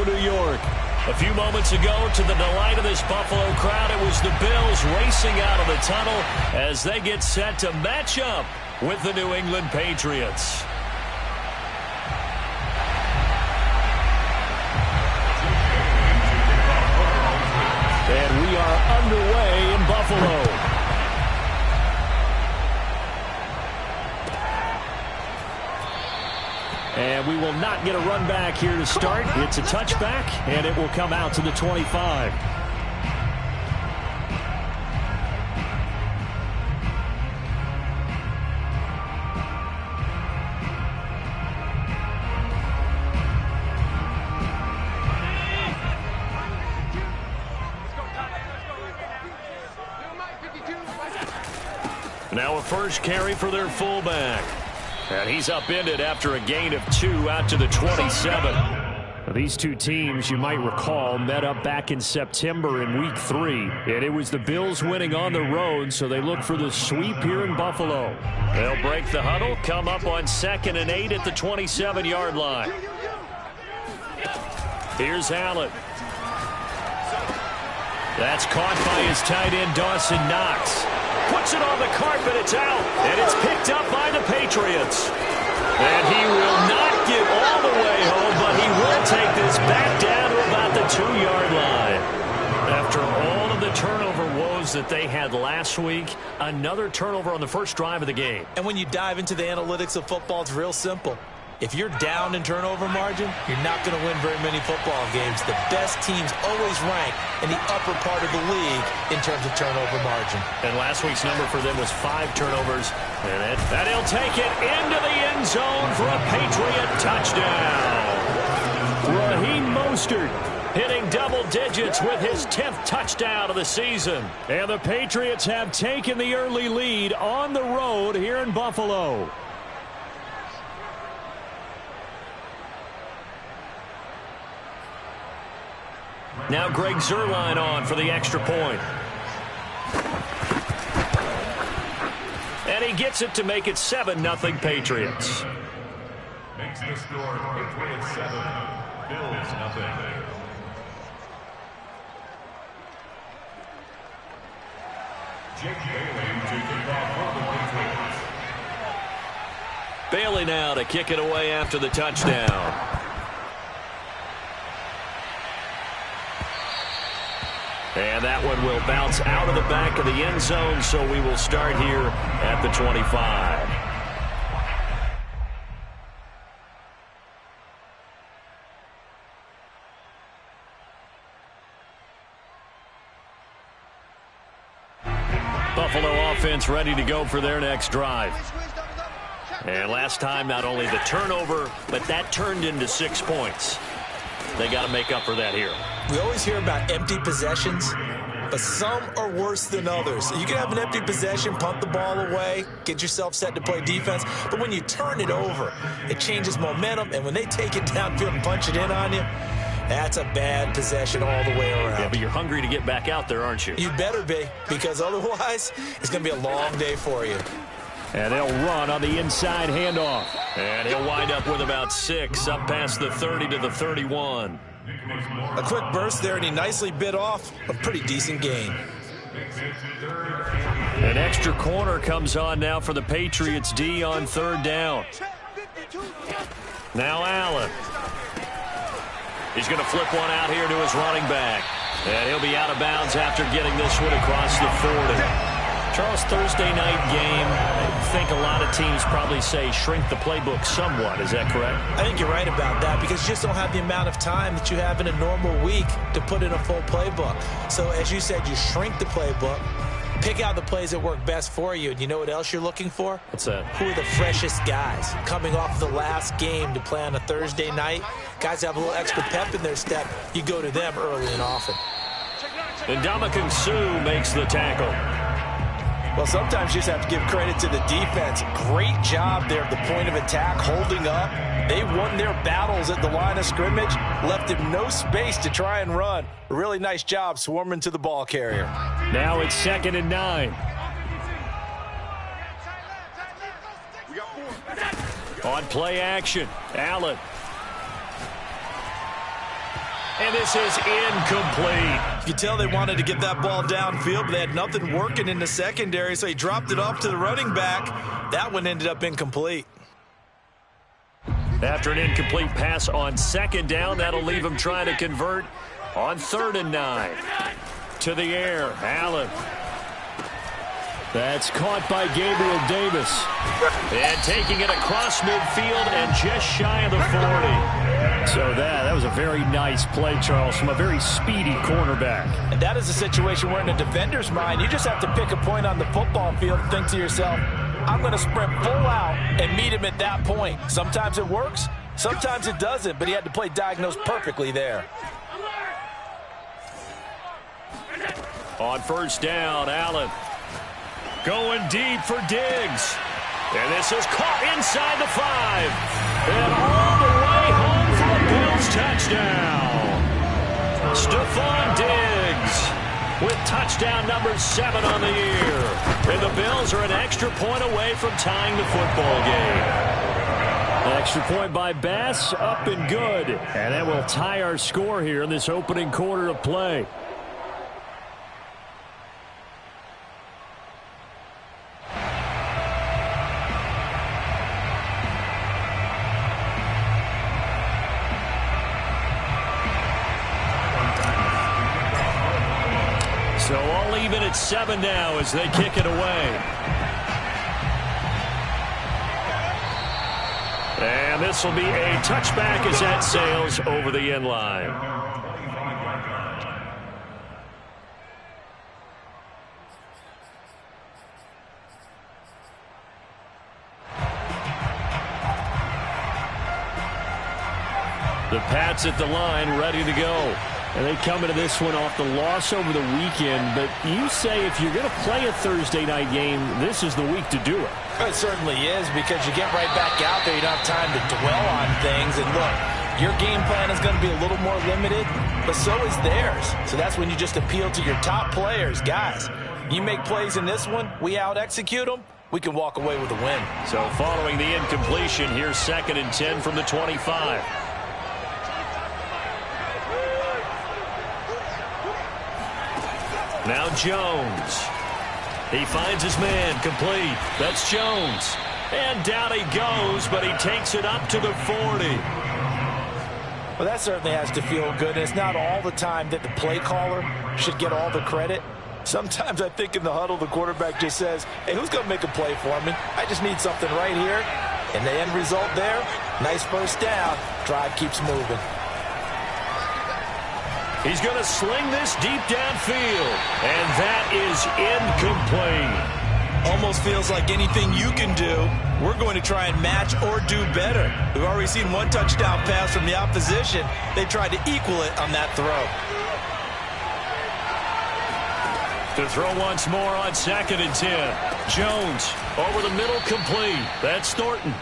Buffalo, New York. A few moments ago, to the delight of this Buffalo crowd, it was the Bills racing out of the tunnel as they get set to match up with the New England Patriots. And we are underway in Buffalo. And we will not get a run back here to start. It's a touchback, and it will come out to the 25. Now a first carry for their fullback. And he's upended after a gain of 2 out to the 27. These two teams, you might recall, met up back in September in Week 3. And it was the Bills winning on the road, so they look for the sweep here in Buffalo. They'll break the huddle, come up on 2nd and 8 at the 27-yard line. Here's Allen. That's caught by his tight end, Dawson Knox. Puts it on the carpet, it's out, and it's picked up by the Patriots. And he will not get all the way home, but he will take this back down to about the 2-yard line. After all of the turnover woes that they had last week, another turnover on the first drive of the game. And when you dive into the analytics of football, it's real simple. If you're down in turnover margin, you're not going to win very many football games. The best teams always rank in the upper part of the league in terms of turnover margin. And last week's number for them was 5 turnovers. And he'll take it into the end zone for a Patriot touchdown. Raheem Mostert hitting double digits with his 10th touchdown of the season. And the Patriots have taken the early lead on the road here in Buffalo. Now Greg Zuerlein on for the extra point. And he gets it to make it 7-0 Patriots. Makes the score Patriots 7, Bills 0. Jake Bailey to kick off for the Patriots. Bailey now to kick it away after the touchdown. And that one will bounce out of the back of the end zone, so we will start here at the 25. Buffalo offense ready to go for their next drive. And last time, not only the turnover, but that turned into 6 points. They got to make up for that here. We always hear about empty possessions, but some are worse than others. You can have an empty possession, punt the ball away, get yourself set to play defense, but when you turn it over, it changes momentum, and when they take it downfield and punch it in on you, that's a bad possession all the way around. Yeah, but you're hungry to get back out there, aren't you? You better be, because otherwise, it's going to be a long day for you. And they'll run on the inside handoff. And he'll wind up with about 6 up past the 30 to the 31. A quick burst there, and he nicely bit off a pretty decent gain. An extra corner comes on now for the Patriots D on 3rd down. Now Allen. He's going to flip one out here to his running back. And he'll be out of bounds after getting this one across the 40. Charles, Thursday night game, I think a lot of teams probably say shrink the playbook somewhat. Is that correct? I think you're right about that because you just don't have the amount of time that you have in a normal week to put in a full playbook. So as you said, you shrink the playbook, pick out the plays that work best for you. And you know what else you're looking for? What's that? Who are the freshest guys coming off the last game to play on a Thursday night? Guys have a little extra pep in their step. You go to them early and often. And Ndamukong Suh makes the tackle. Well, sometimes you just have to give credit to the defense. Great job there at the point of attack, holding up. They won their battles at the line of scrimmage, left him no space to try and run. A really nice job swarming to the ball carrier. Now it's 2nd and 9. On play action, Allen. And this is incomplete. You could tell they wanted to get that ball downfield, but they had nothing working in the secondary, so he dropped it off to the running back. That one ended up incomplete. After an incomplete pass on second down, that'll leave him trying to convert on 3rd and 9. To the air, Allen. That's caught by Gabriel Davis. And taking it across midfield and just shy of the 40. So that was a very nice play, Charles, from a very speedy cornerback. And that is a situation where in a defender's mind, you just have to pick a point on the football field and think to yourself, I'm going to sprint full out and meet him at that point. Sometimes it works, sometimes it doesn't, but he had to play diagnose perfectly there. On 1st down, Allen going deep for Diggs. And this is caught inside the 5. And all the way home for a Bills touchdown. Stephon Diggs with touchdown number 7 on the year. And the Bills are an extra point away from tying the football game. Extra point by Bass, up and good. And that will tie our score here in this opening quarter of play. So all even at 7 now as they kick it away. And this will be a touchback as that sails over the end line. The Pats at the line, ready to go. And they come into this one off the loss over the weekend. But you say if you're going to play a Thursday night game, this is the week to do it. It certainly is, because you get right back out there. You don't have time to dwell on things. And look, your game plan is going to be a little more limited, but so is theirs. So that's when you just appeal to your top players. Guys, you make plays in this one, we out-execute them, we can walk away with a win. So following the incompletion, here's 2nd and 10 from the 25. Now Jones. He finds his man, complete. That's Jones. And down he goes, but he takes it up to the 40. Well, that certainly has to feel good. And it's not all the time that the play caller should get all the credit. Sometimes I think in the huddle, the quarterback just says, hey, who's going to make a play for me? I just need something right here. And the end result there, nice 1st down. Drive keeps moving. He's going to sling this deep downfield, and that is incomplete. Almost feels like anything you can do, we're going to try and match or do better. We've already seen one touchdown pass from the opposition. They tried to equal it on that throw. To throw once more on 2nd and 10. Jones over the middle, complete. That's Thornton.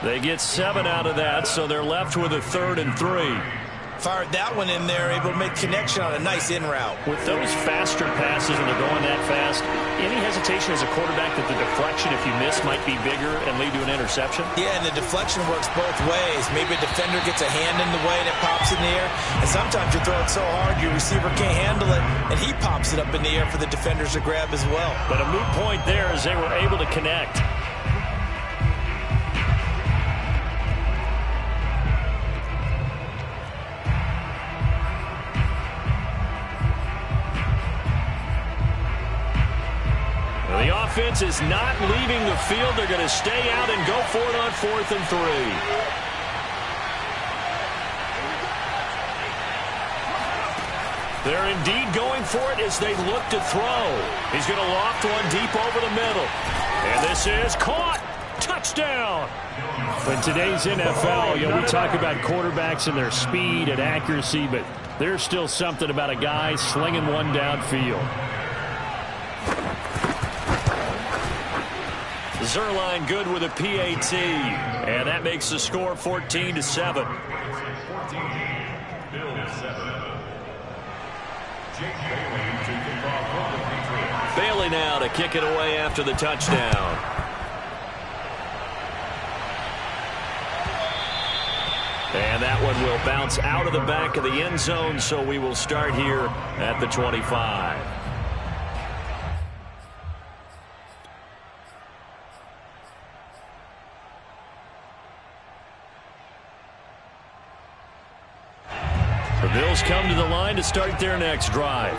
They get 7 out of that, so they're left with a 3rd and 3. Fired that one in there, able to make connection on a nice in route. With those faster passes and they're going that fast, any hesitation as a quarterback that the deflection, if you miss, might be bigger and lead to an interception? Yeah, and the deflection works both ways. Maybe a defender gets a hand in the way and it pops in the air. And sometimes you throw it so hard your receiver can't handle it, and he pops it up in the air for the defenders to grab as well. But a moot point there as they were able to connect. The offense is not leaving the field. They're going to stay out and go for it on 4th and 3. They're indeed going for it as they look to throw. He's going to loft one deep over the middle. And this is caught. Touchdown. In today's NFL, we talk about quarterbacks and their speed and accuracy, but there's still something about a guy slinging one downfield. Zerline good with a PAT, and that makes the score 14-7. 14, Bills 7. Jake Bailey to kick off for the Patriots. Bailey now to kick it away after the touchdown. And that one will bounce out of the back of the end zone, so we will start here at the 25. The Bills come to the line to start their next drive.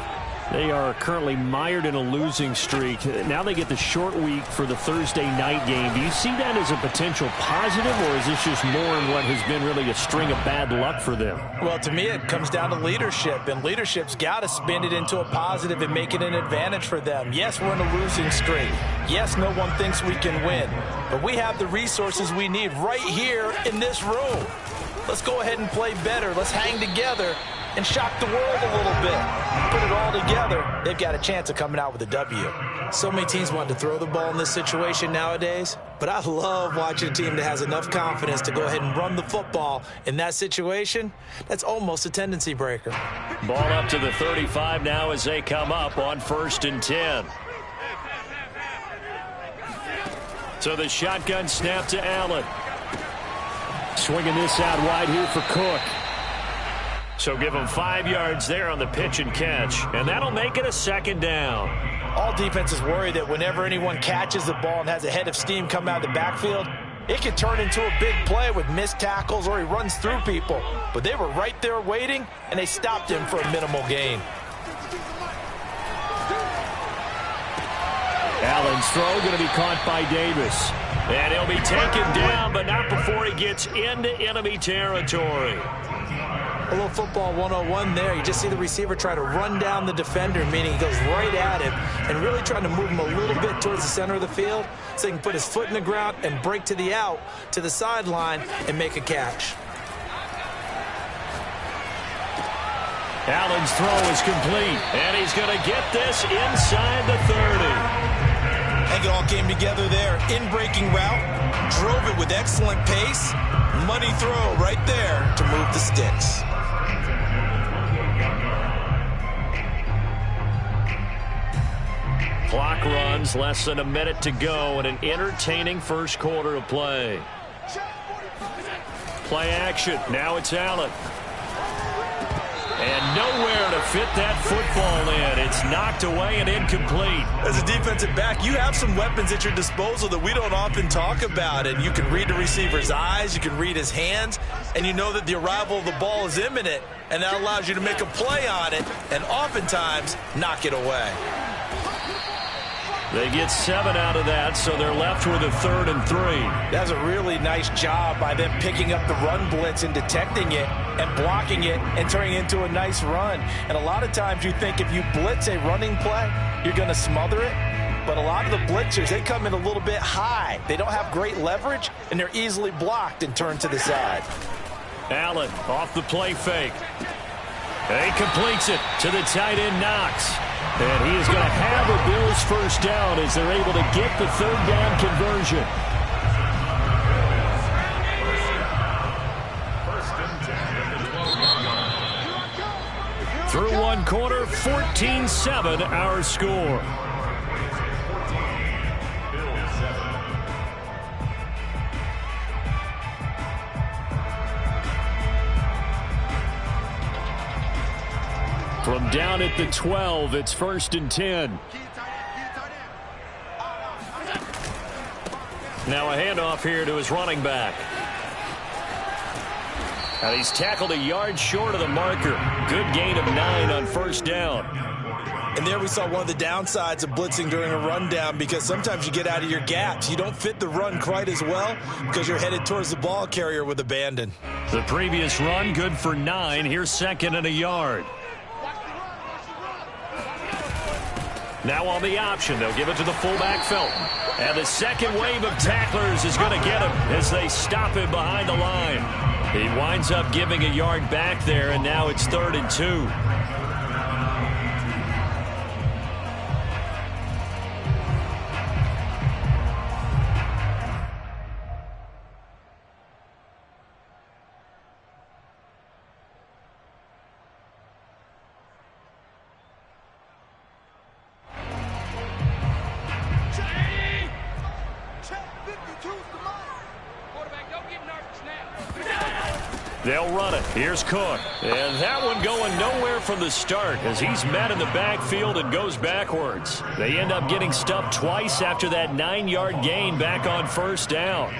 They are currently mired in a losing streak. Now they get the short week for the Thursday night game. Do you see that as a potential positive, or is this just more in what has been really a string of bad luck for them? Well, to me, it comes down to leadership, and leadership's got to spin it into a positive and make it an advantage for them. Yes, we're in a losing streak. Yes, no one thinks we can win, but we have the resources we need right here in this room. Let's go ahead and play better. Let's hang together and shock the world a little bit. Put it all together, they've got a chance of coming out with a W. So many teams want to throw the ball in this situation nowadays, but I love watching a team that has enough confidence to go ahead and run the football in that situation. That's almost a tendency breaker. Ball up to the 35 now as they come up on 1st and 10. So the shotgun snap to Allen. Swinging this out wide here for Cook. So give him 5 yards there on the pitch and catch, and that'll make it a 2nd down. All defenses worry that whenever anyone catches the ball and has a head of steam come out of the backfield, it can turn into a big play with missed tackles or he runs through people. But they were right there waiting, and they stopped him for a minimal gain. Allen's throw going to be caught by Davis. And he'll be taken down, but not before he gets into enemy territory. A little football 101 there. You just see the receiver try to run down the defender, meaning he goes right at him and really trying to move him a little bit towards the center of the field so he can put his foot in the ground and break to the out, to the sideline, and make a catch. Allen's throw is complete, and he's going to get this inside the 30. I think it all came together there. In-breaking route, drove it with excellent pace. Money throw right there to move the sticks. Clock runs, less than a minute to go, and an entertaining first quarter of play. Play action. Now it's Allen. And nowhere to fit that football in. It's knocked away and incomplete. As a defensive back, you have some weapons at your disposal that we don't often talk about. And you can read the receiver's eyes, you can read his hands, and you know that the arrival of the ball is imminent. And that allows you to make a play on it and oftentimes knock it away. They get 7 out of that, so they're left with a 3rd and 3. That's a really nice job by them picking up the run blitz and detecting it and blocking it and turning it into a nice run. And a lot of times you think if you blitz a running play, you're going to smother it. But a lot of the blitzers, they come in a little bit high. They don't have great leverage, and they're easily blocked and turned to the side. Allen off the play fake. And he completes it to the tight end, Knox. And he is going to have a Bills first down as they're able to get the 3rd down conversion. Through 1 quarter, 14-7 our score. From down at the 12, it's 1st and 10. Now a handoff here to his running back. And he's tackled a yard short of the marker. Good gain of 9 on 1st down. And there we saw one of the downsides of blitzing during a rundown, because sometimes you get out of your gaps. You don't fit the run quite as well because you're headed towards the ball carrier with abandon. The previous run good for 9. Here's 2nd and a yard. Now on the option, they'll give it to the fullback, Felton. And the second wave of tacklers is going to get him as they stop him behind the line. He winds up giving a yard back there, and now it's 3rd and 2. They'll run it. Here's Cook. And that one going nowhere from the start as he's met in the backfield and goes backwards. They end up getting stuffed twice after that 9-yard gain back on first down.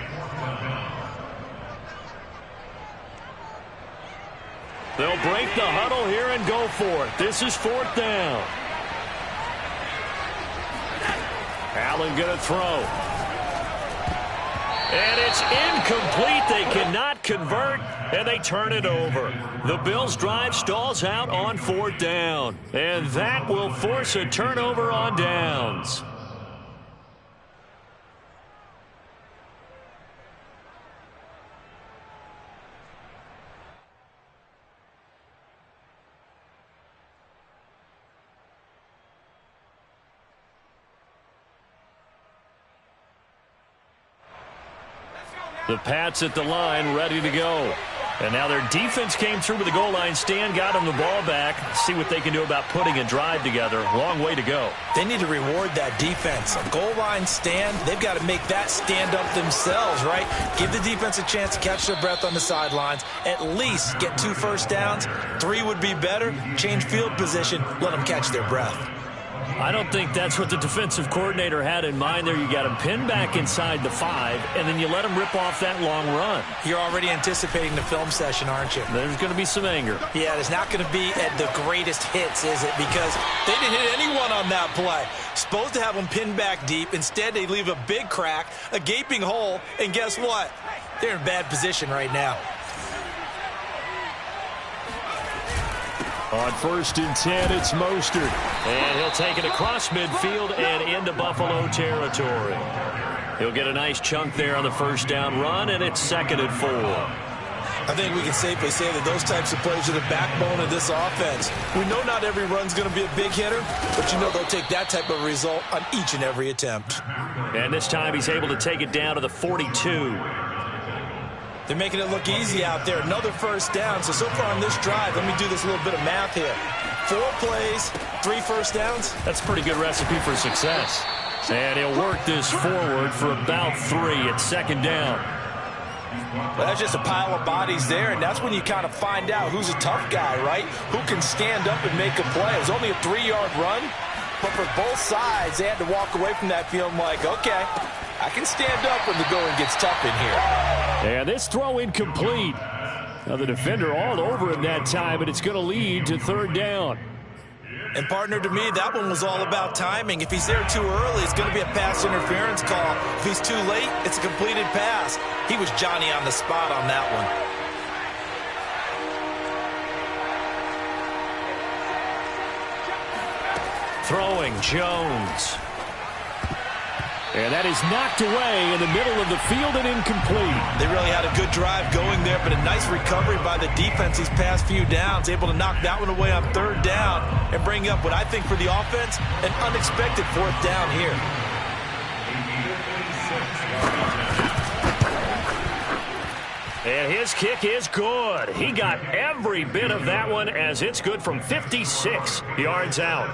They'll break the huddle here and go for it. This is fourth down. Allen going to throw. And it's incomplete. They cannot convert, and they turn it over. The Bills' drive stalls out on fourth down, and that will force a turnover on downs. The Pats at the line, ready to go. And now their defense came through with the goal line stand, got them the ball back. See what they can do about putting a drive together. Long way to go. They need to reward that defense. A goal line stand, they've got to make that stand up themselves, right? Give the defense a chance to catch their breath on the sidelines. At least get 2 first downs. 3 would be better. Change field position. Let them catch their breath. I don't think that's what the defensive coordinator had in mind there. You got him pinned back inside the 5, and then you let him rip off that long run. You're already anticipating the film session, aren't you? There's going to be some anger. Yeah, it's not going to be at the greatest hits, is it? Because they didn't hit anyone on that play. Supposed to have them pinned back deep. Instead, they leave a big crack, a gaping hole, and guess what? They're in bad position right now. On 1st and 10, it's Mostert. And he'll take it across midfield and into Buffalo territory. He'll get a nice chunk there on the first down run, and it's 2nd and 4. I think we can safely say that those types of plays are the backbone of this offense. We know not every run's going to be a big hitter, but you know they'll take that type of result on each and every attempt. And this time he's able to take it down to the 42. They're making it look easy out there. Another first down. So far on this drive, let me do this little bit of math here. 4 plays, 3 first downs. That's a pretty good recipe for success. And he'll work this forward for about 3 at 2nd down. Well, that's just a pile of bodies there, and that's when you kind of find out who's a tough guy, right? Who can stand up and make a play. It was only a 3-yard run, but for both sides, they had to walk away from that feeling like, okay, I can stand up when the going gets tough in here. And this throw incomplete. Now the defender all over him that time, but it's going to lead to 3rd down. And, partner, to me, that one was all about timing. If he's there too early, it's going to be a pass interference call. If he's too late, it's a completed pass. He was Johnny on the spot on that one. Throwing Jones. And that is knocked away in the middle of the field and incomplete. They really had a good drive going there, but a nice recovery by the defense these past few downs. Able to knock that one away on 3rd down and bring up what I think for the offense, an unexpected 4th down here. And his kick is good. He got every bit of that one as it's good from 56 yards out.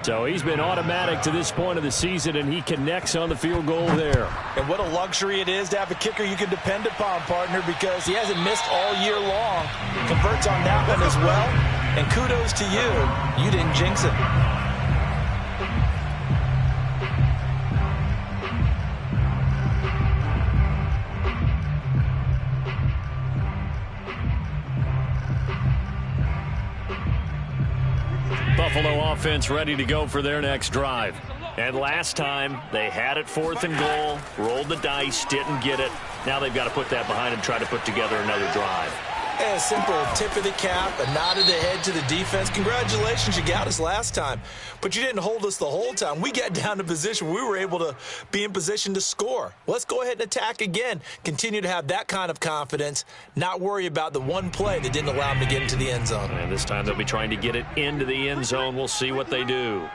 So he's been automatic to this point of the season, and he connects on the field goal there. And what a luxury it is to have a kicker you can depend upon, partner, because he hasn't missed all year long. Converts on that one as well. And kudos to you. You didn't jinx it. Buffalo offense ready to go for their next drive. And last time, they had it 4th and goal, rolled the dice, didn't get it. Now they've got to put that behind and try to put together another drive. A simple tip of the cap, a nod of the head to the defense. Congratulations, you got us last time. But you didn't hold us the whole time. We got down to position. We were able to be in position to score. Let's go ahead and attack again. Continue to have that kind of confidence. Not worry about the one play that didn't allow them to get into the end zone. And this time they'll be trying to get it into the end zone. We'll see what they do.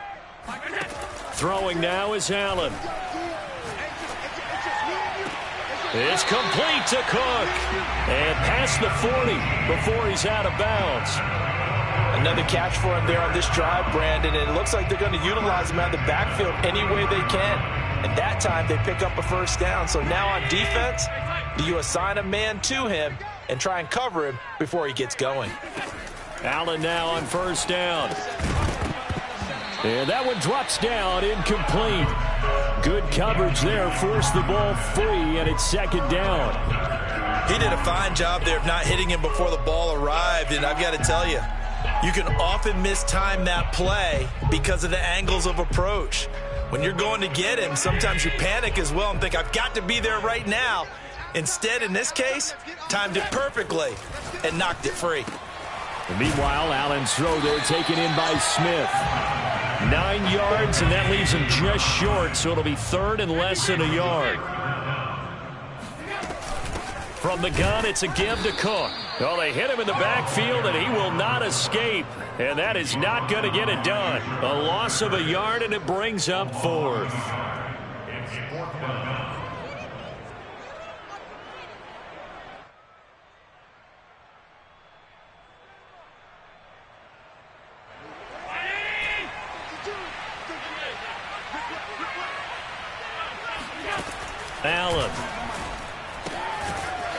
Throwing now is Allen. It's complete to Cook. And past the 40 before he's out of bounds. Another catch for him there on this drive, Brandon. And it looks like they're going to utilize him out of the backfield any way they can. And that time they pick up a 1st down. So now on defense, do you assign a man to him and try and cover him before he gets going. Allen now on first down. And that one drops down, incomplete. Good coverage there, forced the ball free, and it's second down. He did a fine job there of not hitting him before the ball arrived, and I've got to tell you, you can often mistime that play because of the angles of approach. When you're going to get him, sometimes you panic as well and think, I've got to be there right now. Instead, in this case, timed it perfectly and knocked it free. And meanwhile, Allen's throw there taken in by Smith. 9 yards, and that leaves him just short, so it'll be third and less than a yard. From the gun, it's a give to Cook. Well, they hit him in the backfield, and he will not escape. And that is not going to get it done. A loss of a yard, and it brings up fourth. Allen.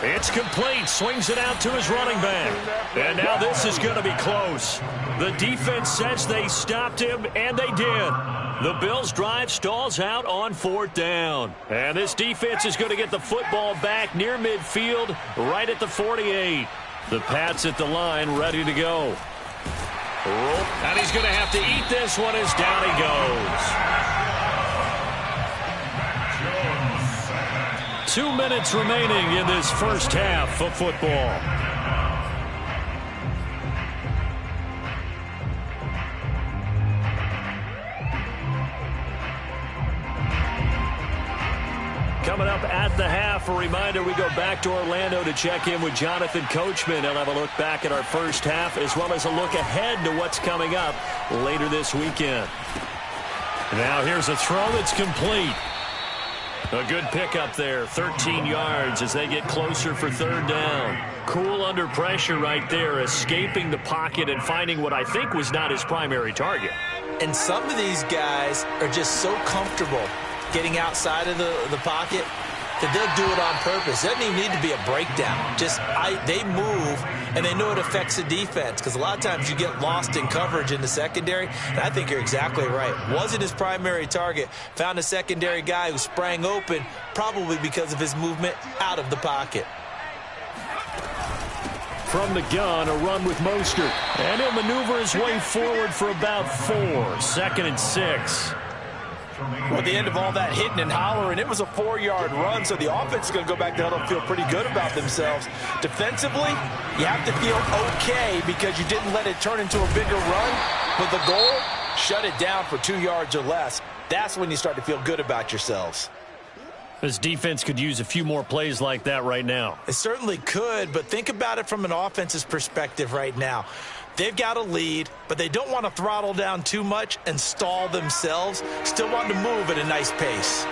It's complete. Swings it out to his running back. And now this is going to be close. The defense says they stopped him, and they did. The Bills' drive stalls out on fourth down. And this defense is going to get the football back near midfield, right at the 48. The Pats at the line, ready to go. And he's going to have to eat this one as down he goes. 2 minutes remaining in this first half of football. Coming up at the half, a reminder, we go back to Orlando to check in with Jonathan Coachman. He'll have a look back at our first half as well as a look ahead to what's coming up later this weekend. Now here's a throw that's complete. A good pickup there, 13 yards as they get closer for third down. Cool under pressure right there, escaping the pocket and finding what I think was not his primary target. And some of these guys are just so comfortable getting outside of the pocket that they'll do it on purpose. It doesn't even need to be a breakdown. They move, and they know it affects the defense because a lot of times you get lost in coverage in the secondary, and I think you're exactly right. Wasn't his primary target. Found a secondary guy who sprang open, probably because of his movement out of the pocket. From the gun, a run with Mostert. And he'll maneuver his way forward for about 4. 2nd and 6. Well, at the end of all that hitting and hollering, it was a 4-yard run, so the offense is going to go back to huddle and feel pretty good about themselves. Defensively, you have to feel okay because you didn't let it turn into a bigger run. But the goal, shut it down for 2 yards or less. That's when you start to feel good about yourselves. This defense could use a few more plays like that right now. It certainly could, but think about it from an offense's perspective right now. They've got a lead, but they don't want to throttle down too much and stall themselves. Still want to move at a nice pace.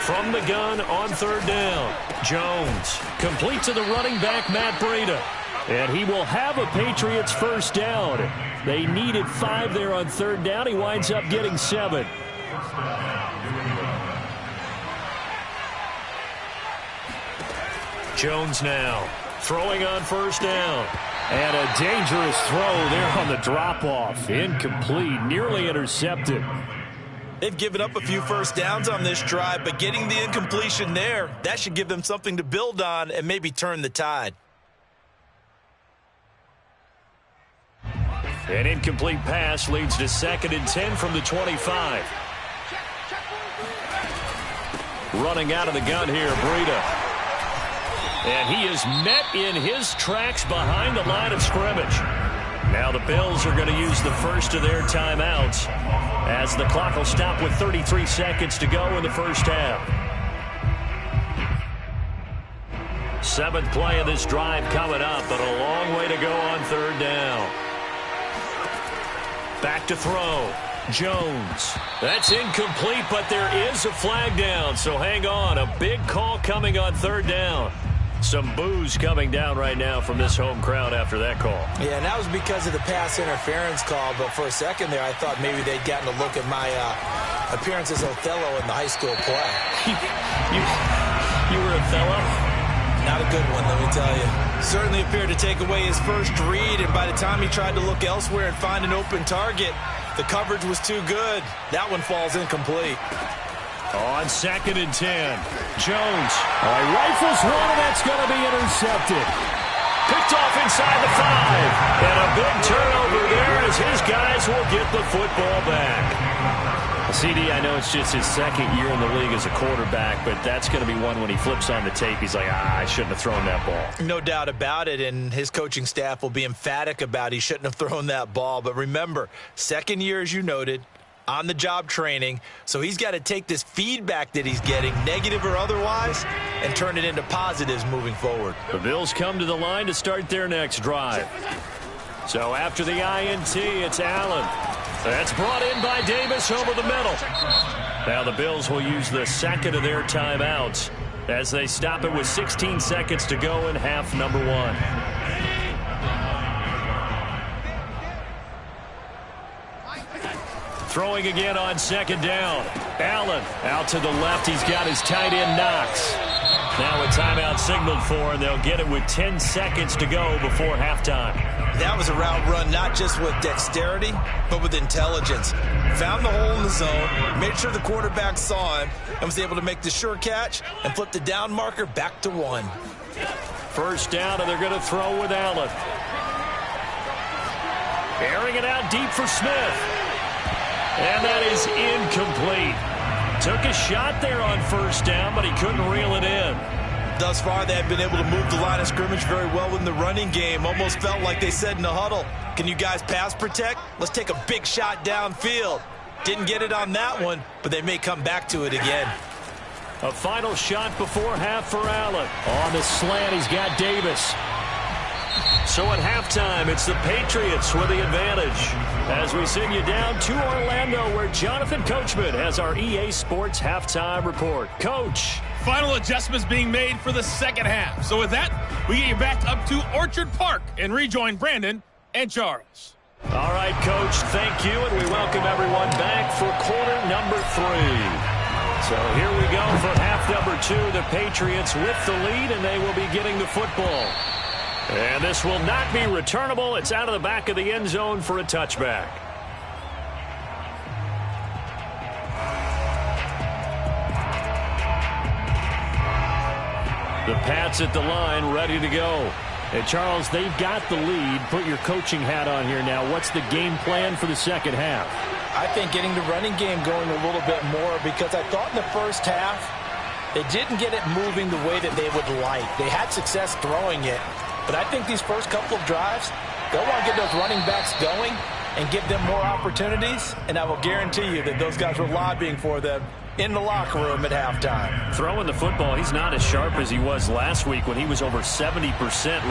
From the gun on third down, Jones complete to the running back, Matt Breida. And he will have a Patriots first down. They needed 5 there on third down. He winds up getting 7. Jones now. Throwing on first down. And a dangerous throw there on the drop-off. Incomplete, nearly intercepted. They've given up a few first downs on this drive, but getting the incompletion there, that should give them something to build on and maybe turn the tide. An incomplete pass leads to 2nd and 10 from the 25. Running out of the gun here, Breida. And he is met in his tracks behind the line of scrimmage. Now the Bills are going to use the first of their timeouts as the clock will stop with 33 seconds to go in the first half. 7th play of this drive coming up, but a long way to go on third down. Back to throw. Jones. That's incomplete, but there is a flag down, so hang on. A big call coming on third down. Some boos coming down right now from this home crowd after that call. Yeah, and that was because of the pass interference call, but for a second there I thought maybe they'd gotten a look at my appearance as Othello in the high school play. You were Othello? Not a good one, let me tell you. Certainly appeared to take away his first read, and by the time he tried to look elsewhere and find an open target, the coverage was too good. That one falls incomplete. On 2nd and 10, Jones rifles one, and that's going to be intercepted. Picked off inside the 5, and a big turnover there as his guys will get the football back. CD, I know it's just his 2nd year in the league as a quarterback, but that's going to be one when he flips on the tape. He's like, I shouldn't have thrown that ball. No doubt about it, and his coaching staff will be emphatic about he shouldn't have thrown that ball. But remember, 2nd year, as you noted, on-the-job training, so he's got to take this feedback that he's getting, negative or otherwise, and turn it into positives moving forward. The Bills come to the line to start their next drive. So after the INT, it's Allen. That's brought in by Davis over the middle. Now the Bills will use the 2nd of their timeouts as they stop it with 16 seconds to go in half number 1. Throwing again on 2nd down. Allen out to the left. He's got his tight end Knox. Now a timeout signaled for, and they'll get it with 10 seconds to go before halftime. That was a route run not just with dexterity, but with intelligence. Found the hole in the zone, made sure the quarterback saw him, and was able to make the sure catch and flip the down marker back to 1. 1st down, and they're going to throw with Allen. Airing it out deep for Smith. And that is incomplete. Took a shot there on 1st down, but he couldn't reel it in. Thus far, they have been able to move the line of scrimmage very well in the running game. Almost felt like they said in the huddle, can you guys pass protect? Let's take a big shot downfield. Didn't get it on that one, but they may come back to it again. A final shot before half for Allen. On the slant, he's got Davis. So at halftime, it's the Patriots with the advantage. As we send you down to Orlando, where Jonathan Coachman has our EA Sports halftime report. Coach. Final adjustments being made for the 2nd half. So with that, we get you back up to Orchard Park and rejoin Brandon and Charles. All right, Coach, thank you, and we welcome everyone back for quarter number 3. So here we go for half number 2. The Patriots with the lead, and they will be getting the football. And this will not be returnable. It's out of the back of the end zone for a touchback. The Pats at the line, ready to go. And Charles, they've got the lead. Put your coaching hat on here now. What's the game plan for the 2nd half? I think getting the running game going a little bit more, because I thought in the 1st half they didn't get it moving the way that they would like. They had success throwing it, but I think these first couple of drives, they'll want to get those running backs going and give them more opportunities, and I will guarantee you that those guys were lobbying for them in the locker room at halftime. Throwing the football, he's not as sharp as he was last week when he was over 70%.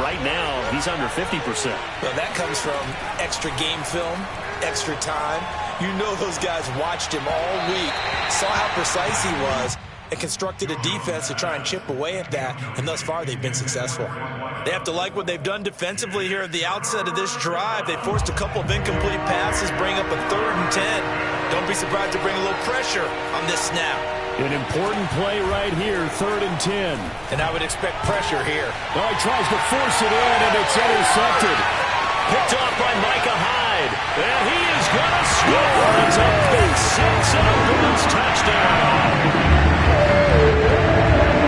Right now, he's under 50%. Well, that comes from extra game film, extra time. You know those guys watched him all week, saw how precise he was, and constructed a defense to try and chip away at that, and thus far they've been successful. They have to like what they've done defensively here at the outset of this drive. They forced a couple of incomplete passes, bring up a 3rd and 10. Don't be surprised to bring a little pressure on this snap. An important play right here, 3rd and 10. And I would expect pressure here. Oh, he tries to force it in, and it's intercepted. Picked off by Micah Hyde. And he is going to score. It's a big 6 and a Bills touchdown.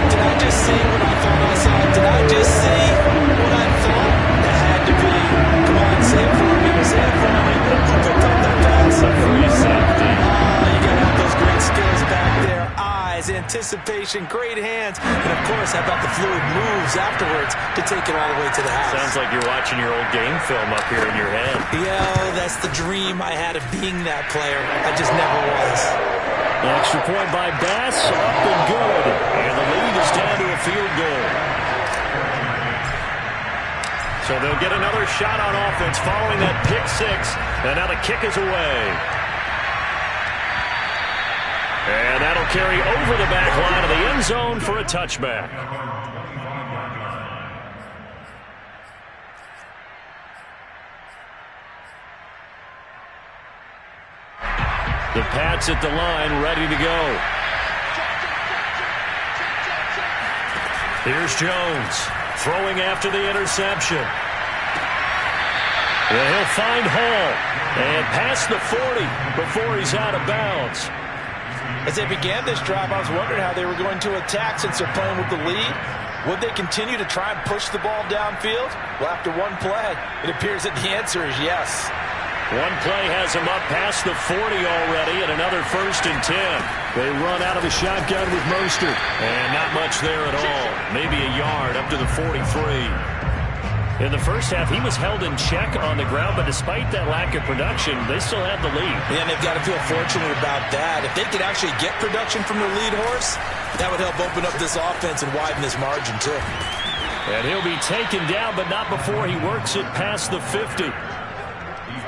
Did I just see what I thought I saw? Did I just see what I thought? That had to be. Come on, say it for me. Say it for me. Who picked up that pass? A free safety. You got to have those great skills back there. Eyes, anticipation, great hands. And, of course, how about the fluid moves afterwards to take it all the way to the house? Sounds like you're watching your old game film up here in your head. Yeah, that's the dream I had of being that player. I just never was. An extra point by Bass, up and good. And the lead is down to a field goal. So they'll get another shot on offense following that pick 6. And now the kick is away. And that'll carry over the back line of the end zone for a touchback. The Pats at the line, ready to go. Here's Jones throwing after the interception. And he'll find Hall and past the 40 before he's out of bounds. As they began this drive, I was wondering how they were going to attack since they're playing with the lead. Would they continue to try and push the ball downfield? Well, after one play, it appears that the answer is yes. One play has him up past the 40 already, and another 1st and 10. They run out of the shotgun with Mostert. And not much there at all. Maybe a yard up to the 43. In the first half, he was held in check on the ground, but despite that lack of production, they still have the lead. Yeah, and they've got to feel fortunate about that. If they could actually get production from their lead horse, that would help open up this offense and widen this margin, too. And he'll be taken down, but not before he works it past the 50.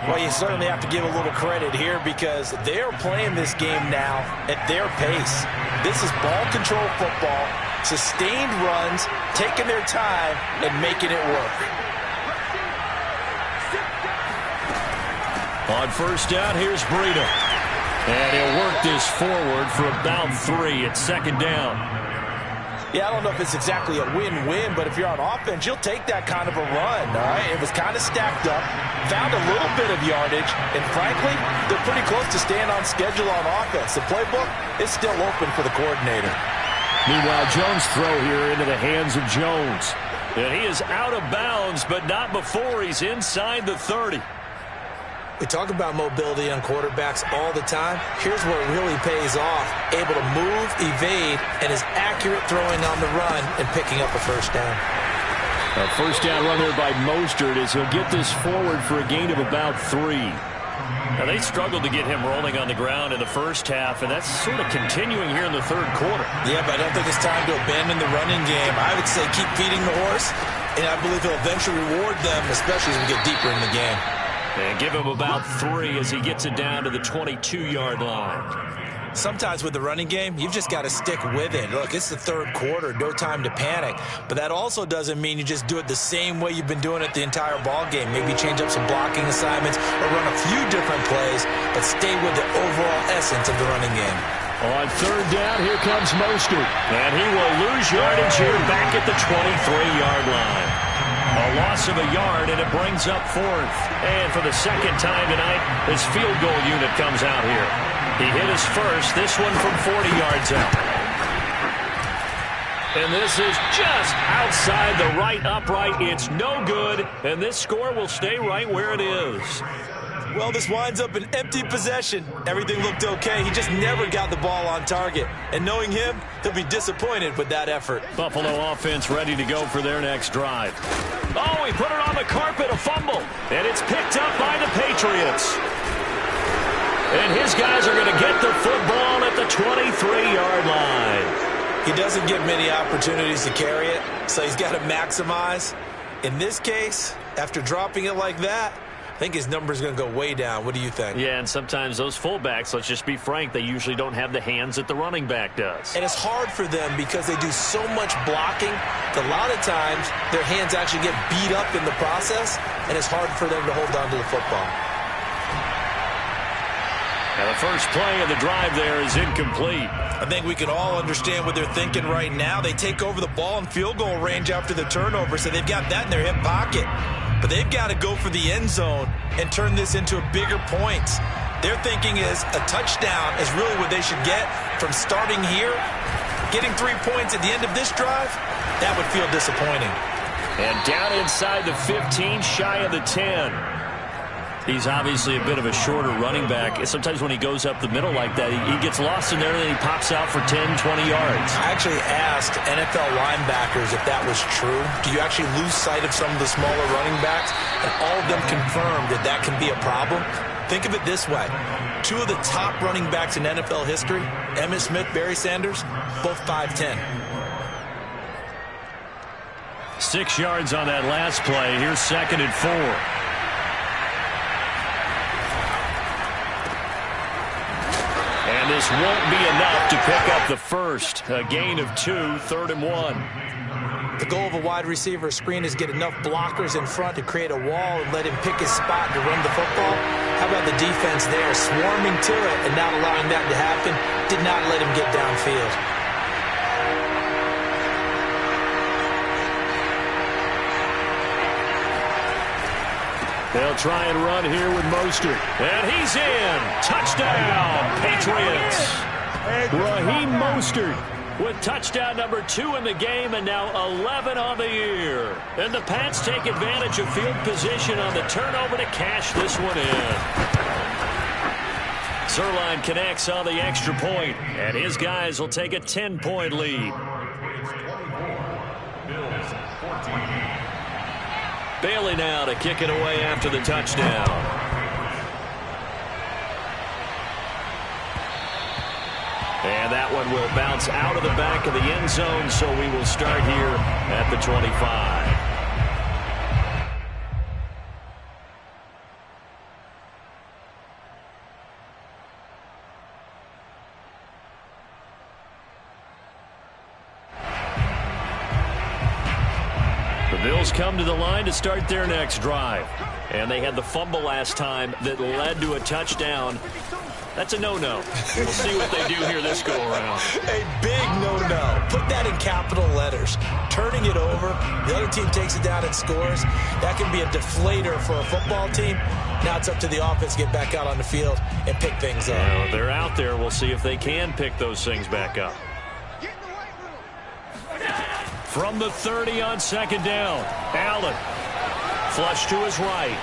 Well, you certainly have to give a little credit here because they're playing this game now at their pace. This is ball control football, sustained runs, taking their time, and making it work. On 1st down, here's Breida. And he'll work this forward for about 3 at 2nd down. Yeah, I don't know if it's exactly a win-win, but if you're on offense, you'll take that kind of a run, all right? It was kind of stacked up, found a little bit of yardage, and frankly, they're pretty close to staying on schedule on offense. The playbook is still open for the coordinator. Meanwhile, Jones' throw here into the hands of Jones. And he is out of bounds, but not before he's inside the 30. We talk about mobility on quarterbacks all the time. Here's where it really pays off. Able to move, evade, and is accurate throwing on the run and picking up a 1st down. A 1st down run there by Mostert as he'll get this forward for a gain of about 3. Now, they struggled to get him rolling on the ground in the first half, and that's sort of continuing here in the 3rd quarter. Yeah, but I don't think it's time to abandon the running game. I would say keep feeding the horse, and I believe he'll eventually reward them, especially as we get deeper in the game. And give him about 3 as he gets it down to the 22-yard line. Sometimes with the running game, you've just got to stick with it. Look, it's the 3rd quarter, no time to panic. But that also doesn't mean you just do it the same way you've been doing it the entire ball game. Maybe change up some blocking assignments or run a few different plays, but stay with the overall essence of the running game. On 3rd down, here comes Mostert. And he will lose yardage here back at the 23-yard line. A loss of a yard, and it brings up 4th. And for the 2nd time tonight, his field goal unit comes out here. He hit his first, this one from 40 yards out. And this is just outside the right upright. It's no good, and this score will stay right where it is. Well, this winds up an empty possession. Everything looked okay. He just never got the ball on target. And knowing him, he'll be disappointed with that effort. Buffalo offense ready to go for their next drive. Oh, he put it on the carpet, a fumble. And it's picked up by the Patriots. And his guys are going to get the football at the 23-yard line. He doesn't get many opportunities to carry it, so he's got to maximize. In this case, after dropping it like that, I think his number is going to go way down. What do you think? Yeah, and sometimes those fullbacks, let's just be frank, they usually don't have the hands that the running back does. And it's hard for them because they do so much blocking. A lot of times, their hands actually get beat up in the process, and it's hard for them to hold on to the football. And the first play of the drive there is incomplete. I think we can all understand what they're thinking right now. They take over the ball in field goal range after the turnover, so they've got that in their hip pocket. But they've got to go for the end zone and turn this into a bigger point. Their thinking is a touchdown is really what they should get from starting here. Getting 3 points at the end of this drive, that would feel disappointing. And down inside the 15, shy of the 10. He's obviously a bit of a shorter running back. Sometimes when he goes up the middle like that, he gets lost in there and then he pops out for 10, 20 yards. I actually asked NFL linebackers if that was true. Do you actually lose sight of some of the smaller running backs? And all of them confirmed that that can be a problem. Think of it this way. 2 of the top running backs in NFL history, Emmitt Smith, Barry Sanders, both 5'10". 6 yards on that last play. Here's 2nd and 4. And this won't be enough to pick up the first. A gain of 2, 3rd and 1. The goal of a wide receiver screen is get enough blockers in front to create a wall and let him pick his spot to run the football. How about the defense there, swarming to it and not allowing that to happen? Did not let him get downfield. They'll try and run here with Mostert. And he's in. Touchdown, Patriots. Raheem Mostert with touchdown number 2 in the game and now 11 on the year. And the Pats take advantage of field position on the turnover to cash this one in. Zuerlein connects on the extra point, and his guys will take a 10-point lead. Bailey now to kick it away after the touchdown. And that one will bounce out of the back of the end zone, so we will start here at the 25. Bills come to the line to start their next drive. And they had the fumble last time that led to a touchdown. That's a no-no. We'll see what they do here this go-around. A big no-no. Put that in capital letters. Turning it over, the other team takes it down and scores. That can be a deflator for a football team. Now it's up to the offense to get back out on the field and pick things up. Well, they're out there. We'll see if they can pick those things back up. From the 30 on second down, Allen. Flush to his right.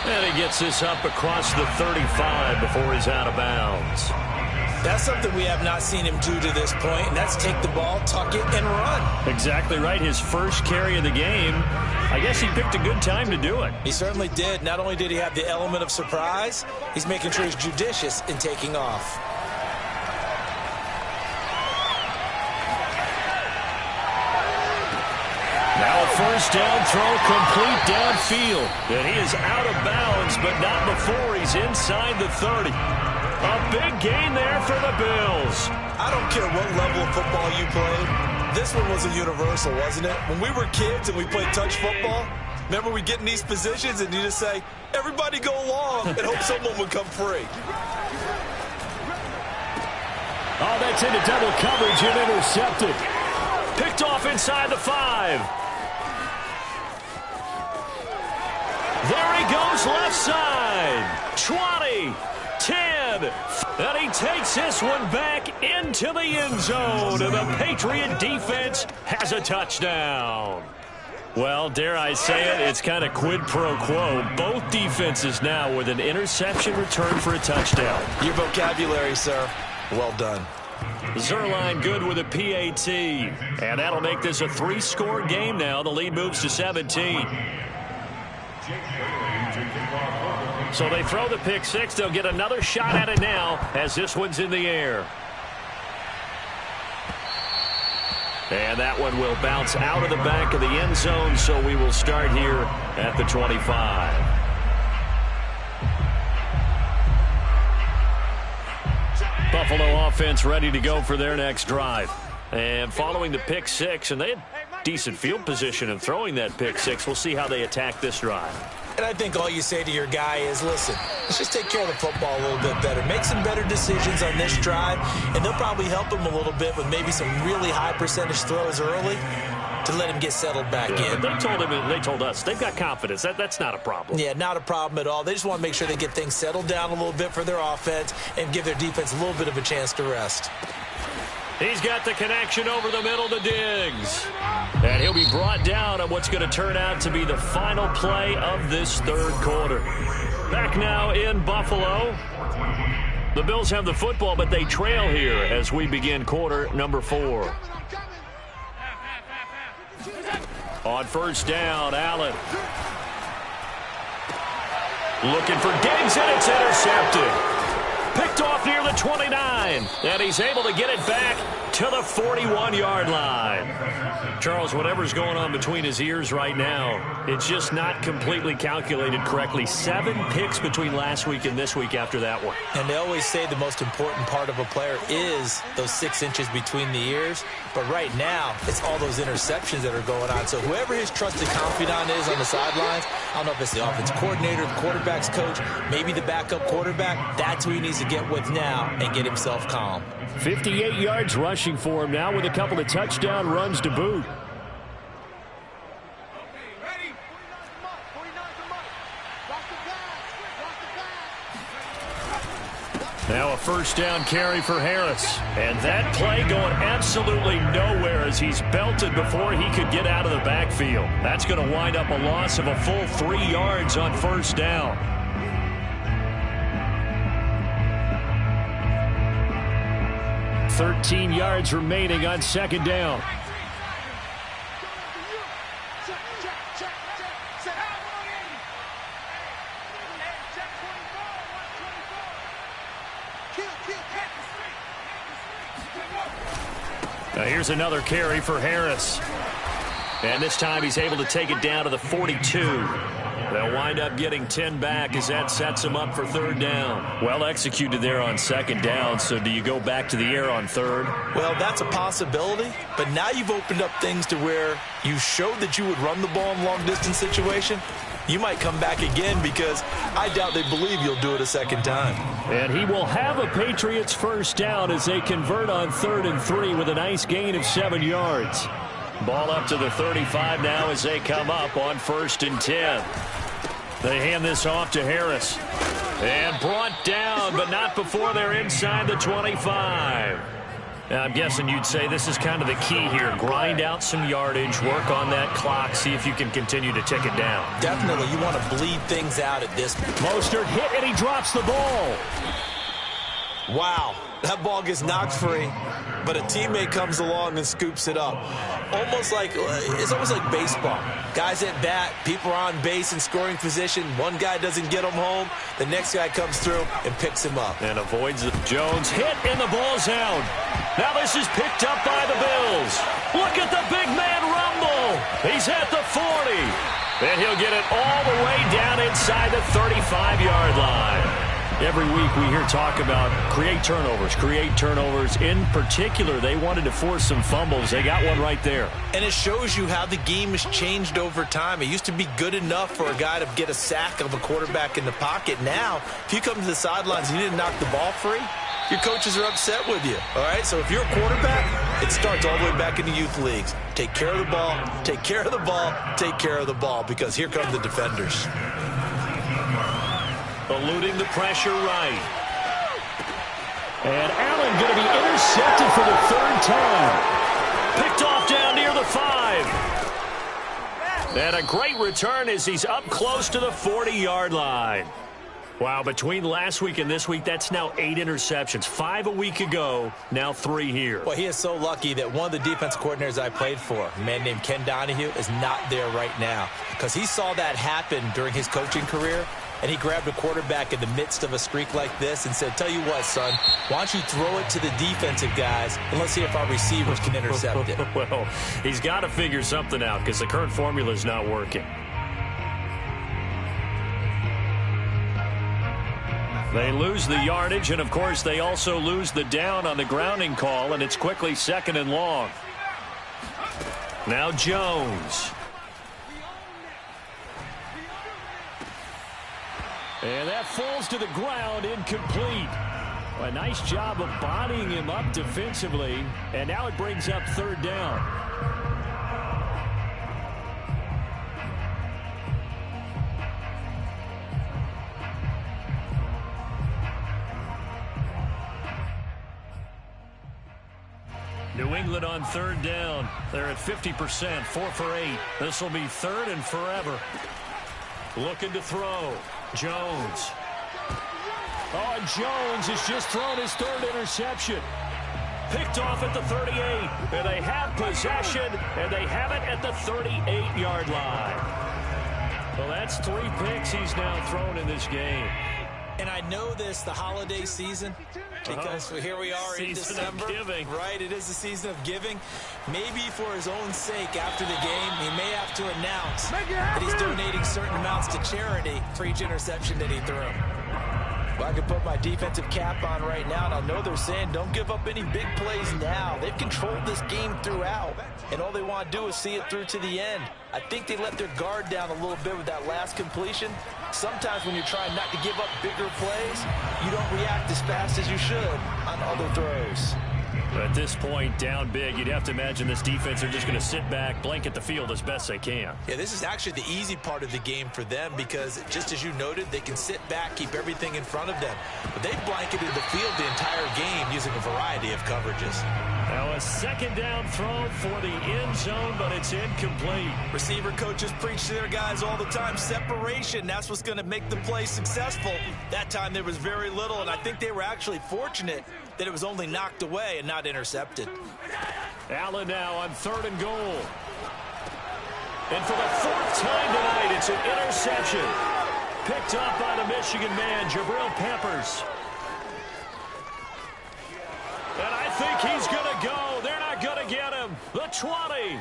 And he gets this up across the 35 before he's out of bounds. That's something we have not seen him do to this point, and that's take the ball, tuck it, and run. Exactly right. His first carry of the game. I guess he picked a good time to do it. He certainly did. Not only did he have the element of surprise, he's making sure he's judicious in taking off. Now a first down throw complete downfield. And he is out of bounds, but not before he's inside the 30. A big gain there for the Bills. I don't care what level of football you played. This one was a universal, wasn't it? When we were kids and we played touch football, remember we get in these positions and you just say, everybody go along and hope someone would come free. Oh, that's into double coverage and intercepted. Picked off inside the 5. There he goes left side. 20, 10. And he takes this one back into the end zone. And the Patriot defense has a touchdown. Well, dare I say it, it's kind of quid pro quo. Both defenses now with an interception return for a touchdown. Your vocabulary, sir. Well done. Zuerlein good with a PAT. And that'll make this a 3-score game now. The lead moves to 17. So they throw the pick six. They'll get another shot at it now as this one's in the air. And that one will bounce out of the back of the end zone, so we will start here at the 25. Buffalo offense ready to go for their next drive. And following the pick six, and they had decent field position in throwing that pick six. We'll see how they attack this drive. And I think all you say to your guy is, listen, let's just take care of the football a little bit better. Make some better decisions on this drive, and they'll probably help him a little bit with maybe some really high percentage throws early to let him get settled back in. They told us they've got confidence. That's not a problem. Yeah, not a problem at all. They just want to make sure they get things settled down a little bit for their offense and give their defense a little bit of a chance to rest. He's got the connection over the middle to Diggs. And he'll be brought down on what's going to turn out to be the final play of this third quarter. Back now in Buffalo. The Bills have the football, but they trail here as we begin quarter number 4. On first down, Allen. Looking for Diggs, and it's intercepted. Picked off near the 29, and he's able to get it back to the 41-yard line. Charles, whatever's going on between his ears right now, it's just not completely calculated correctly. 7 picks between last week and this week after that one. And they always say the most important part of a player is those 6 inches between the ears. But right now, it's all those interceptions that are going on. So whoever his trusted confidant is on the sidelines, I don't know if it's the offense coordinator, the quarterback's coach, maybe the backup quarterback, that's who he needs to get with now and get himself calm. 58 yards rushing for him now with a couple of touchdown runs to boot. Now a first down carry for Harris. And that play going absolutely nowhere as he's belted before he could get out of the backfield. That's going to wind up a loss of a full 3 yards on first down. "13 yards remaining on second down. Now here's another carry for Harris. And this time he's able to take it down to the 42. They'll wind up getting 10 back as that sets him up for third down. Well executed there on second down, so do you go back to the air on third? Well, that's a possibility, but now you've opened up things to where you showed that you would run the ball in long-distance situation. You might come back again because I doubt they believe you'll do it a second time. And he will have a Patriots first down as they convert on 3rd and 3 with a nice gain of 7 yards. Ball up to the 35 now as they come up on 1st and 10. They hand this off to Harris. And brought down, but not before they're inside the 25. Now, I'm guessing you'd say this is kind of the key here. Grind out some yardage, work on that clock, see if you can continue to tick it down. Definitely, you want to bleed things out at this point. Mostert hit, and he drops the ball. Wow, that ball gets knocked free, but a teammate comes along and scoops it up. It's almost like baseball. Guys at bat, people are on base in scoring position. One guy doesn't get him home. The next guy comes through and picks him up. And avoids the Jones hit, and the ball's out. Now this is picked up by the Bills. Look at the big man rumble. He's at the 40. And he'll get it all the way down inside the 35-yard line. Every week we hear talk about create turnovers. In particular, they wanted to force some fumbles. They got one right there. And it shows you how the game has changed over time. It used to be good enough for a guy to get a sack of a quarterback in the pocket. Now, if you come to the sidelines and you didn't knock the ball free, your coaches are upset with you. All right, so if you're a quarterback, it starts all the way back in the youth leagues. Take care of the ball, take care of the ball, take care of the ball, because here come the defenders. Eluding the pressure right. And Allen going to be intercepted for the 3rd time. Picked off down near the 5. And a great return as he's up close to the 40-yard line. Wow, between last week and this week, that's now 8 interceptions. 5 a week ago, now 3 here. Well, he is so lucky that one of the defense coordinators I played for, a man named Ken Donahue, is not there right now. Because he saw that happen during his coaching career, and he grabbed a quarterback in the midst of a streak like this and said, tell you what, son, why don't you throw it to the defensive guys, and let's see if our receivers can intercept it. Well, he's got to figure something out because the current formula is not working. They lose the yardage, and, of course, they also lose the down on the grounding call, and it's quickly 2nd and long. Now Jones. And that falls to the ground, incomplete. A nice job of bodying him up defensively, and now it brings up 3rd down. New England on 3rd down. They're at 50%, 4 for 8. This will be 3rd and forever. Looking to throw. Jones. Oh, Jones has just thrown his 3rd interception. Picked off at the 38. And they have possession, and they have it at the 38-yard line. Well, that's 3 picks he's now thrown in this game. And I know this, the holiday season, because here we are in December. Right, it is the season of giving. Maybe for his own sake, after the game, he may have to announce that he's donating certain amounts to charity for each interception that he threw. Well, I can put my defensive cap on right now, and I know they're saying don't give up any big plays now. They've controlled this game throughout, and all they want to do is see it through to the end. I think they let their guard down a little bit with that last completion. Sometimes when you're trying not to give up bigger plays, you don't react as fast as you should on other throws. At this point, down big, you'd have to imagine this defense are just going to sit back, blanket the field as best they can. Yeah, this is actually the easy part of the game for them because, just as you noted, they can sit back, keep everything in front of them. But they've blanketed the field the entire game using a variety of coverages. Now a second down throw for the end zone, but it's incomplete. Receiver coaches preach to their guys all the time. Separation, that's what's going to make the play successful. That time there was very little, and I think they were actually fortunate that it was only knocked away and not intercepted. Allen now on 3rd and goal. And for the 4th time tonight, it's an interception. Picked up by the Michigan man, Jabril Peppers. And I think he's going to go. They're not going to get him. The 20.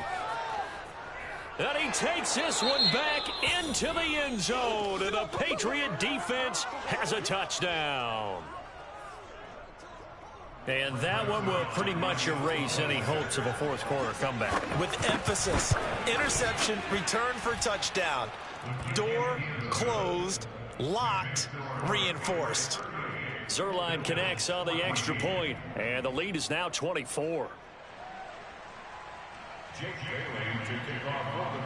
And he takes this one back into the end zone. And the Patriot defense has a touchdown. And that one will pretty much erase any hopes of a 4th quarter comeback. With emphasis, interception, return for touchdown. Door closed, locked, reinforced. Zuerlein connects on the extra point, and the lead is now 24.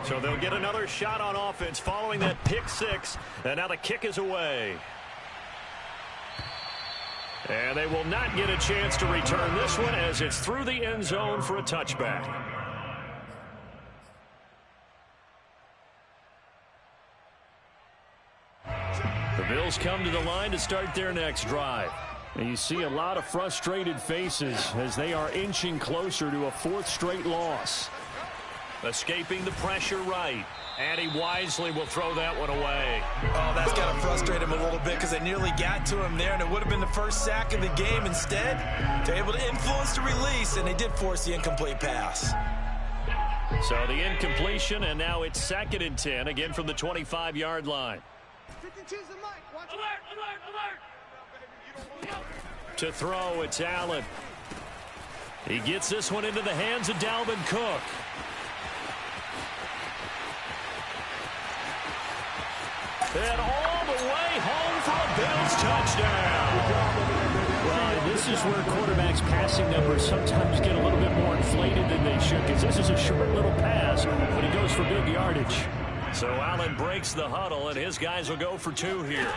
So they'll get another shot on offense following that pick 6, and now the kick is away. And they will not get a chance to return this one as it's through the end zone for a touchback. The Bills come to the line to start their next drive. And you see a lot of frustrated faces as they are inching closer to a 4th straight loss. Escaping the pressure right. And he wisely will throw that one away. Oh, that's got to frustrate him a little bit because they nearly got to him there, and it would have been the first sack of the game. Instead, they're able to influence the release, and they did force the incomplete pass. So the incompletion, and now it's 2nd and 10, again from the 25-yard line. To throw, it's Allen. He gets this one into the hands of Dalvin Cook. And all the way home for a Bills touchdown. Well, this is where quarterbacks' passing numbers sometimes get a little bit more inflated than they should, because this is a short little pass, but he goes for big yardage. So Allen breaks the huddle, and his guys will go for 2 here.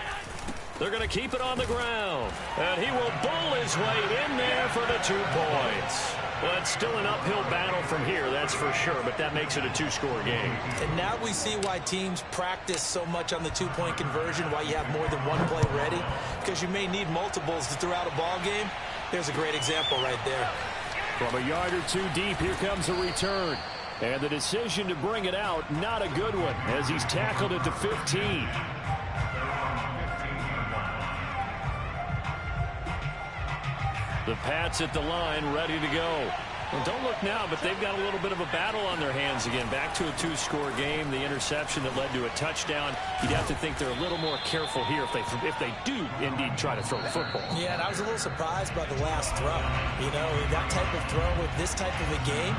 They're going to keep it on the ground, and he will bowl his way in there for the 2 points. Well, it's still an uphill battle from here, that's for sure, but that makes it a 2-score game. And now we see why teams practice so much on the 2-point conversion, why you have more than one play ready, because you may need multiples to throw out a ball game. There's a great example right there. From a yard or 2 deep, here comes a return. And the decision to bring it out, not a good one, as he's tackled at the 15. The Pats at the line, ready to go. Well, don't look now, but they've got a little bit of a battle on their hands again. Back to a 2-score game. The interception that led to a touchdown. You'd have to think they're a little more careful here if they do indeed try to throw the football. Yeah, and I was a little surprised by the last throw. You know, that type of throw with this type of a game,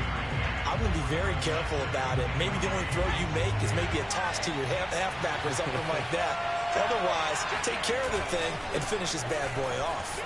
I'm going to be very careful about it. Maybe the only throw you make is maybe a toss to your halfback or something like that. Otherwise, take care of the thing and finish this bad boy off.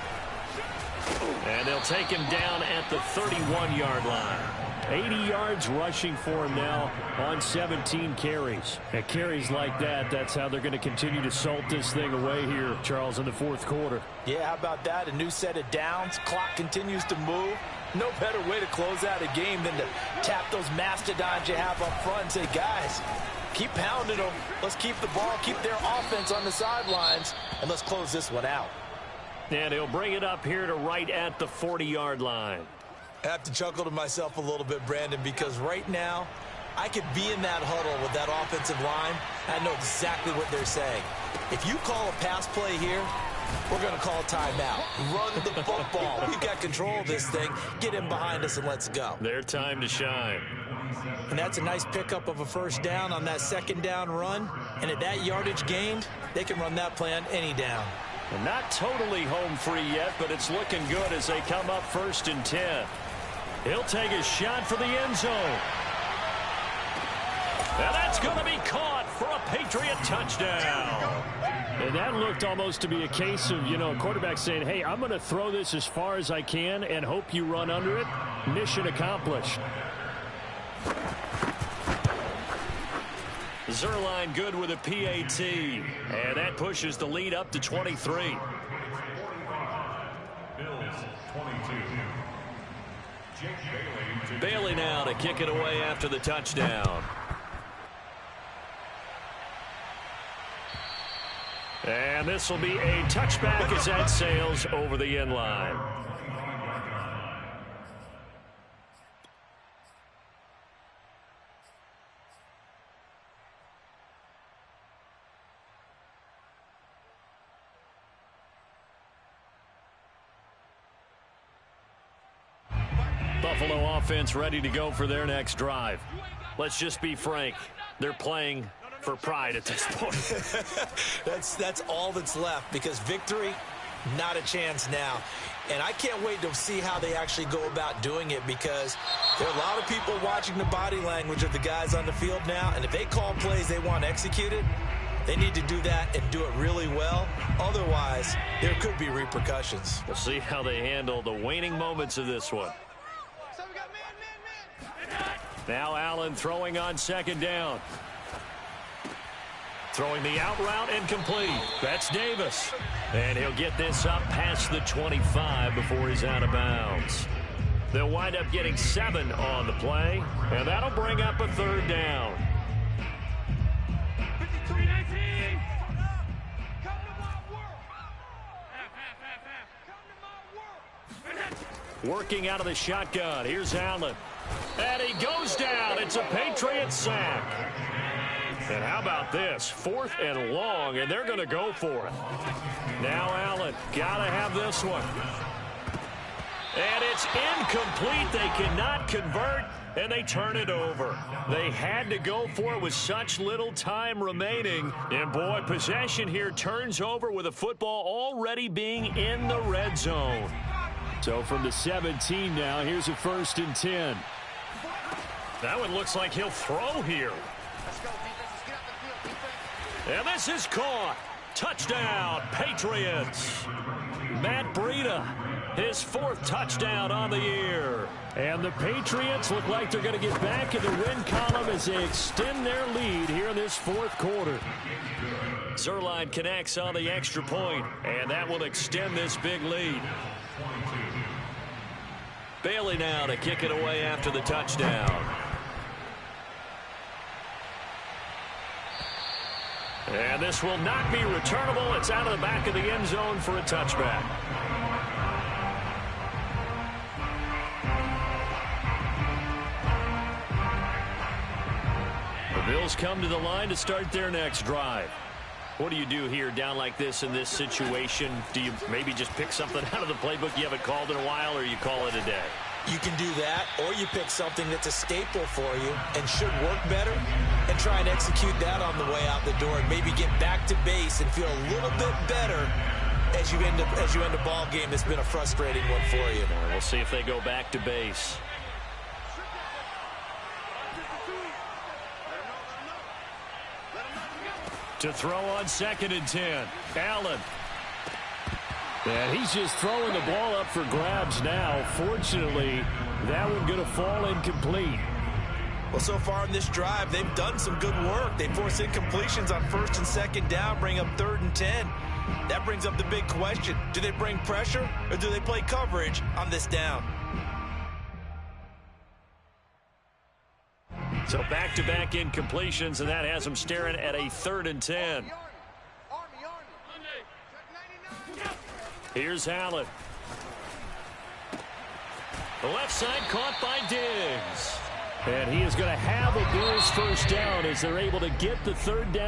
And they'll take him down at the 31-yard line. 80 yards rushing for him now on 17 carries. At carries like that, that's how they're going to continue to salt this thing away here, Charles, in the 4th quarter. Yeah, how about that? A new set of downs. Clock continues to move. No better way to close out a game than to tap those mastodons you have up front and say, guys, keep pounding them. Let's keep the ball, keep their offense on the sidelines, and let's close this one out. And he'll bring it up here to right at the 40-yard line. I have to chuckle to myself a little bit, Brandon, because right now I could be in that huddle with that offensive line. I know exactly what they're saying. If you call a pass play here, we're going to call a timeout. Run the football. We've got control of this thing. Get in behind us and let's go. Their time to shine. And that's a nice pickup of a 1st down on that 2nd down run. And at that yardage gained, they can run that play on any down. And not totally home free yet, but it's looking good as they come up 1st and 10. He'll take a shot for the end zone. And that's going to be caught for a Patriot touchdown. And that looked almost to be a case of, a quarterback saying, hey, I'm going to throw this as far as I can and hope you run under it. Mission accomplished. Zuerlein good with a PAT. And that pushes the lead up to 23. Bills 22. Jake Bailey now to kick it away after the touchdown. And this will be a touchback as that sails over the end line. Buffalo offense ready to go for their next drive. Let's just be frank. They're playing for pride at this point. That's all that's left, because victory, not a chance now. And I can't wait to see how they actually go about doing it, because there are a lot of people watching the body language of the guys on the field now, and if they call plays they want executed, they need to do that and do it really well. Otherwise, there could be repercussions. We'll see how they handle the waning moments of this one. Now Allen throwing on second down. Throwing the out route and complete. That's Davis. And he'll get this up past the 25 before he's out of bounds. They'll wind up getting 7 on the play, and that'll bring up a third down. Working out of the shotgun. Here's Allen. And he goes down. It's a Patriot sack. And how about this? 4th and long, and they're going to go for it. Now Allen, got to have this one. And it's incomplete. They cannot convert, and they turn it over. They had to go for it with such little time remaining. And, boy, possession here turns over with a football already being in the red zone. So from the 17 now, here's a 1st and 10. That one looks like he'll throw here. And this is caught. Touchdown, Patriots. Matt Breida, his 4th touchdown on the year. And the Patriots look like they're going to get back in the win column as they extend their lead here in this 4th quarter. Zuerlein connects on the extra point, and that will extend this big lead. Bailey now to kick it away after the touchdown. And this will not be returnable. It's out of the back of the end zone for a touchback. The Bills come to the line to start their next drive. What do you do here down like this in this situation? Do you maybe just pick something out of the playbook you haven't called in a while, or you call it a day? You can do that, or you pick something that's a staple for you and should work better and try and execute that on the way out the door and maybe get back to base and feel a little bit better as you end a ball game that's been a frustrating one for you. We'll see if they go back to base. To throw on 2nd and 10. Allen. And he's just throwing the ball up for grabs now. Fortunately, that one going to fall incomplete. Well, so far in this drive, they've done some good work. They force incompletions on 1st and 2nd down, bring up 3rd and 10. That brings up the big question. Do they bring pressure, or do they play coverage on this down? So back-to-back incompletions, and that has them staring at a 3rd and 10. Here's Allen. The left side caught by Diggs. And he is going to have a Bills 1st down as they're able to get the 3rd down.